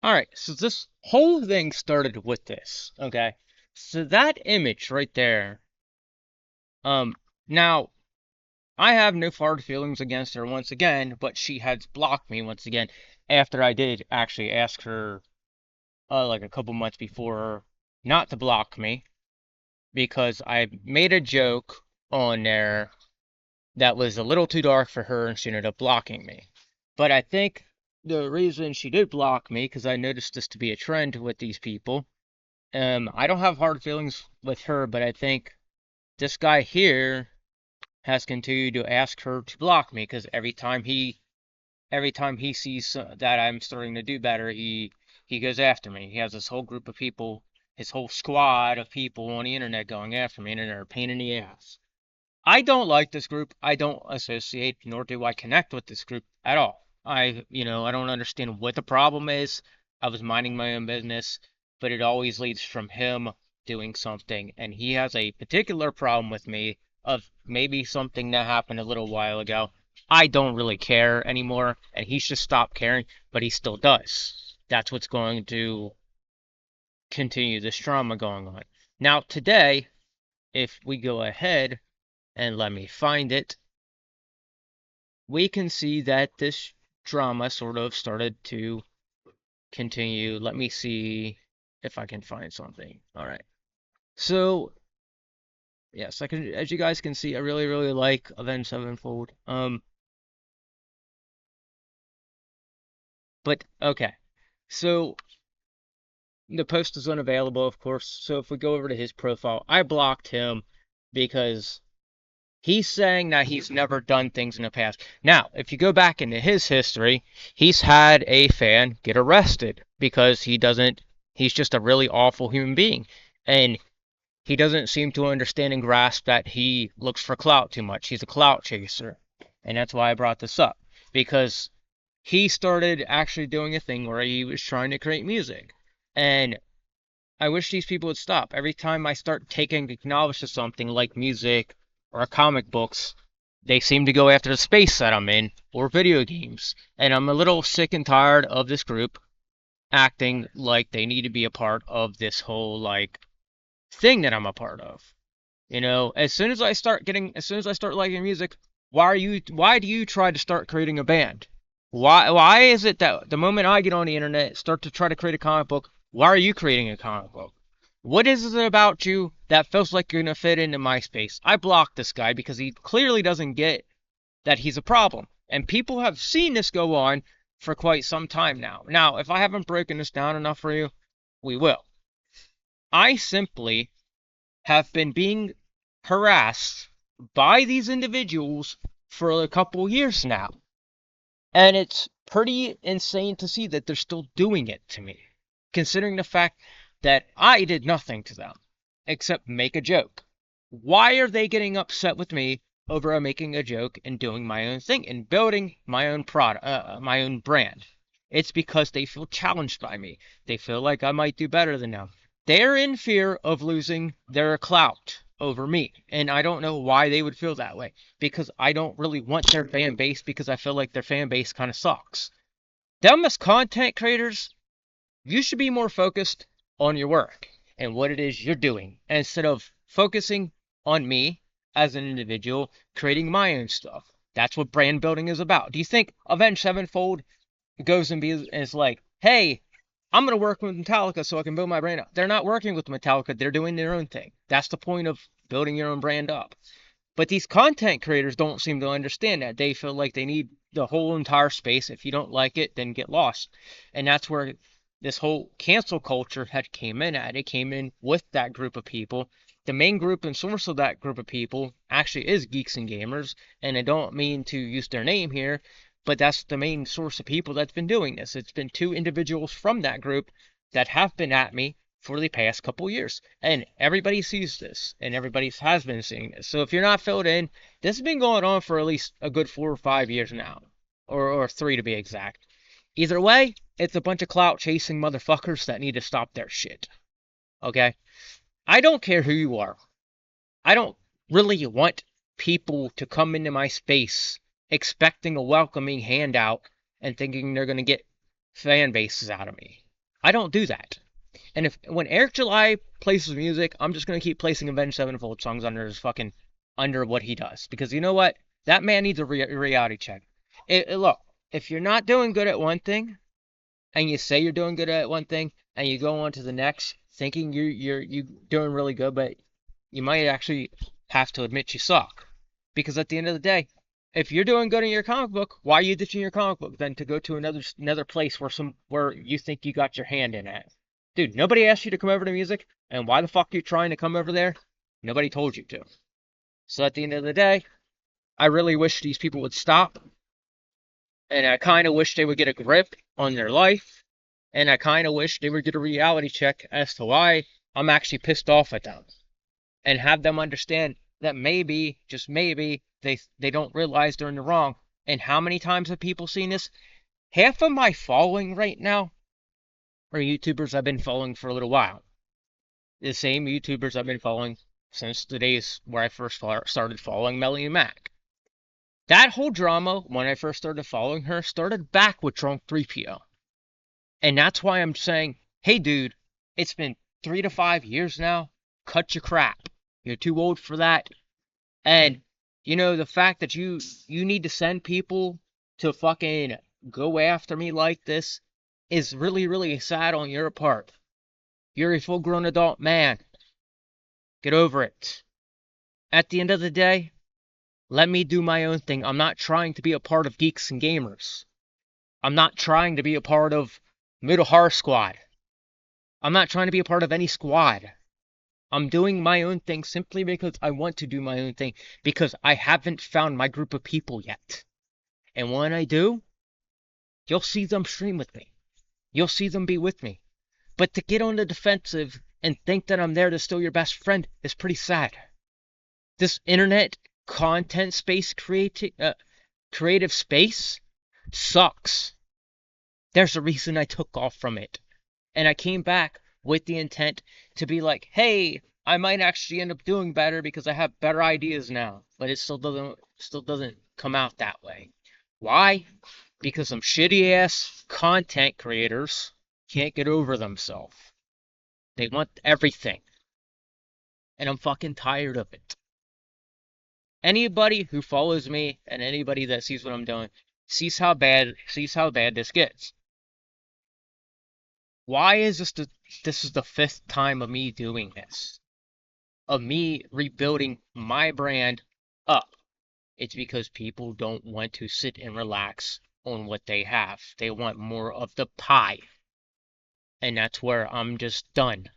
Alright, so this whole thing started with this, okay? So that image right there, um, now, I have no hard feelings against her once again, but she has blocked me once again after I did actually ask her, like a couple months before not to block me because I made a joke on there that was a little too dark for her and she ended up blocking me. But I think the reason she did block me, because I noticed this to be a trend with these people, I don't have hard feelings with her, but I think this guy here has continued to ask her to block me because every time he sees that I'm starting to do better, he goes after me. He has this whole group of people, his whole squad of people on the internet going after me, and they're a pain in the ass. I don't like this group. I don't associate, nor do I connect with this group at all. I don't understand what the problem is. I was minding my own business, but it always leads from him doing something, and he has a particular problem with me of maybe something that happened a little while ago. I don't really care anymore, and he should stop caring, but he still does. That's what's going to continue this drama going on. Now, today, if we go ahead and let me find it, we can see that this drama sort of started to continue. Let me see if I can find something. All right. So, yes, as you guys can see, I really, really like Avenged Sevenfold. But okay. So the post is unavailable, of course. So if we go over to his profile, I blocked him because he's saying that he's never done things in the past. Now, if you go back into his history, he's had a fan get arrested because he's just a really awful human being. And he doesn't seem to understand and grasp that he looks for clout too much. He's a clout chaser. And that's why I brought this up. Because he started actually doing a thing where he was trying to create music. And I wish these people would stop. Every time I start taking acknowledge to something like music or comic books, they seem to go after the space that I'm in or video games. And I'm a little sick and tired of this group acting like they need to be a part of this whole like thing that I'm a part of. As soon as I start liking music, why do you try to start creating a band? Why is it that the moment I get on the internet, start to try to create a comic book, why are you creating a comic book? What is it about you that feels like you're gonna fit into my space? I blocked this guy because he clearly doesn't get that he's a problem. And people have seen this go on for quite some time now. Now, if I haven't broken this down enough for you, we will. I simply have been being harassed by these individuals for a couple years now. And it's pretty insane to see that they're still doing it to me, considering the fact that I did nothing to them except make a joke. Why are they getting upset with me over making a joke and doing my own thing and building my own product, my own brand? It's because they feel challenged by me. They feel like I might do better than them. They're in fear of losing their clout over me. And I don't know why they would feel that way. Because I don't really want their fan base because I feel like their fan base kind of sucks. Them as content creators, you should be more focused on your work and what it is you're doing instead of focusing on me as an individual creating my own stuff. That's what brand building is about. Do you think Avenged Sevenfold goes and is like, hey, I'm going to work with Metallica so I can build my brand up? They're not working with Metallica. They're doing their own thing. That's the point of building your own brand up. But these content creators don't seem to understand that. They feel like they need the whole entire space. If you don't like it, then get lost. And that's where this whole cancel culture had came in at. It came in with that group of people. The main group and source of that group of people actually is Geeks and Gamers. And I don't mean to use their name here, but that's the main source of people that's been doing this. It's been two individuals from that group that have been at me for the past couple years. And everybody sees this, and everybody has been seeing this. So if you're not filled in, this has been going on for at least a good 4 or 5 years now, or 3 to be exact. Either way, it's a bunch of clout chasing motherfuckers that need to stop their shit. Okay? I don't care who you are. I don't really want people to come into my space expecting a welcoming handout and thinking they're going to get fan bases out of me. I don't do that. And if when Eric July plays his music, I'm just gonna keep placing Avenged Sevenfold songs under his fucking under what he does because you know what? That man needs a reality check. Look, if you're not doing good at one thing and you say you're doing good at one thing and you go on to the next thinking you doing really good, but you might actually have to admit you suck. Because at the end of the day, if you're doing good in your comic book, why are you ditching your comic book then to go to another place where you think you got your hand in it? Dude, nobody asked you to come over to music, and why the fuck are you trying to come over there? Nobody told you to. So at the end of the day, I really wish these people would stop, and I kind of wish they would get a grip on their life, and I kind of wish they would get a reality check as to why I'm actually pissed off at them, and have them understand that maybe, just maybe, they don't realize they're in the wrong. And how many times have people seen this? Half of my following right now are YouTubers I've been following for a little while. The same YouTubers I've been following since the days where I first started following Melanie Mac. That whole drama, when I first started following her, started back with Drunk 3PO. And that's why I'm saying, hey dude, it's been 3 to 5 years now. Cut your crap. You're too old for that. And the fact that you need to send people to fucking go after me like this is really, really sad on your part. You're a full-grown adult man. Get over it. At the end of the day, let me do my own thing. I'm not trying to be a part of Geeks and Gamers. I'm not trying to be a part of Middle Horror Squad. I'm not trying to be a part of any squad. I'm doing my own thing simply because I want to do my own thing, because I haven't found my group of people yet. And when I do, you'll see them stream with me. You'll see them be with me. But to get on the defensive and think that I'm there to steal your best friend is pretty sad. This internet content space creative space sucks. There's a reason I took off from it. And I came back with the intent to be like, hey, I might actually end up doing better because I have better ideas now. But it still doesn't come out that way. Why? Because some shitty ass content creators can't get over themselves. They want everything. And I'm fucking tired of it. Anybody who follows me and anybody that sees what I'm doing sees how bad this gets. Why is this is the fifth time of me doing this? Of me rebuilding my brand up. It's because people don't want to sit and relax on what they have. They want more of the pie. And that's where I'm just done.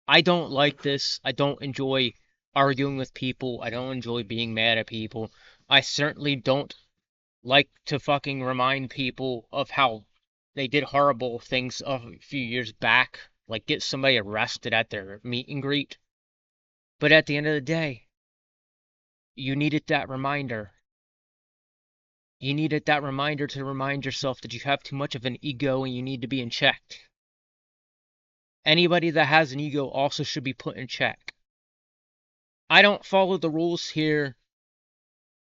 I don't like this. I don't enjoy arguing with people. I don't enjoy being mad at people. I certainly don't like to fucking remind people of how they did horrible things a few years back, like get somebody arrested at their meet and greet. But at the end of the day, you needed that reminder. You needed that reminder to remind yourself that you have too much of an ego and you need to be in check. Anybody that has an ego also should be put in check. I don't follow the rules here.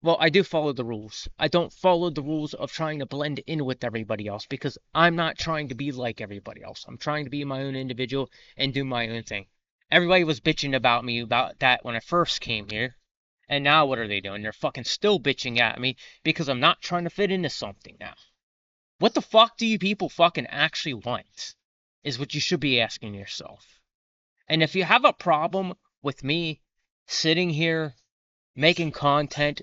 Well, I do follow the rules. I don't follow the rules of trying to blend in with everybody else because I'm not trying to be like everybody else. I'm trying to be my own individual and do my own thing. Everybody was bitching about me about that when I first came here. And now what are they doing? They're fucking still bitching at me because I'm not trying to fit into something now. What the fuck do you people fucking actually want? Is what you should be asking yourself. And if you have a problem with me sitting here making content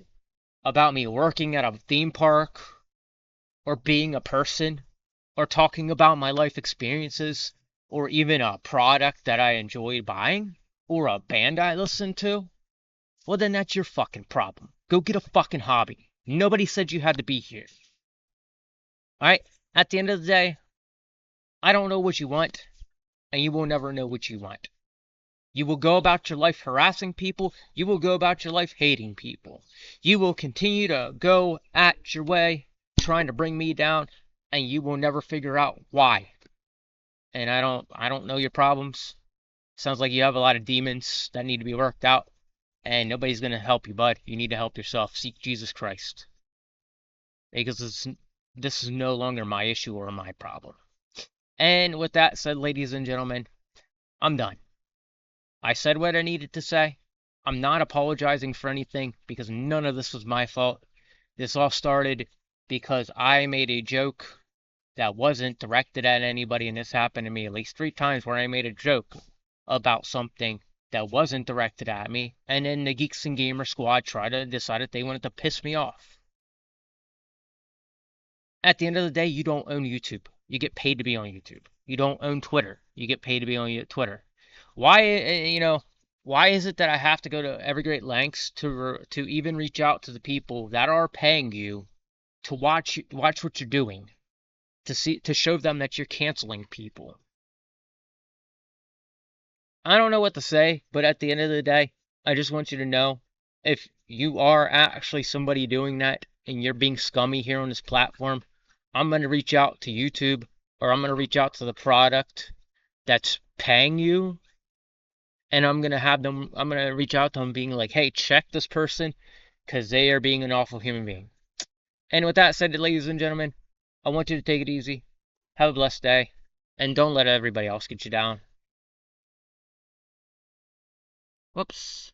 about me working at a theme park, or being a person, or talking about my life experiences, or even a product that I enjoyed buying, or a band I listened to, well then that's your fucking problem. Go get a fucking hobby. Nobody said you had to be here. Alright? At the end of the day, I don't know what you want, and you will never know what you want. You will go about your life harassing people. You will go about your life hating people. You will continue to go at your way, trying to bring me down, and you will never figure out why. And I don't know your problems. Sounds like you have a lot of demons that need to be worked out, and nobody's gonna help you, bud. You need to help yourself. Seek Jesus Christ, because this is no longer my issue or my problem. And with that said, ladies and gentlemen, I'm done. I said what I needed to say. I'm not apologizing for anything because none of this was my fault. This all started because I made a joke that wasn't directed at anybody, and this happened to me at least 3 times where I made a joke about something that wasn't directed at me, and then the Geeks and Gamer Squad decided they wanted to piss me off. At the end of the day, you don't own YouTube. You get paid to be on YouTube. You don't own Twitter. You get paid to be on Twitter. Why is it that I have to go to every great lengths to even reach out to the people that are paying you to watch what you're doing, to show them that you're canceling people? I don't know what to say, but at the end of the day, I just want you to know, if you are actually somebody doing that and you're being scummy here on this platform, I'm going to reach out to YouTube, or I'm going to reach out to the product that's paying you, and I'm going to reach out to them being like, hey, check this person because they are being an awful human being. And with that said, ladies and gentlemen, I want you to take it easy. Have a blessed day, and don't let everybody else get you down. Whoops.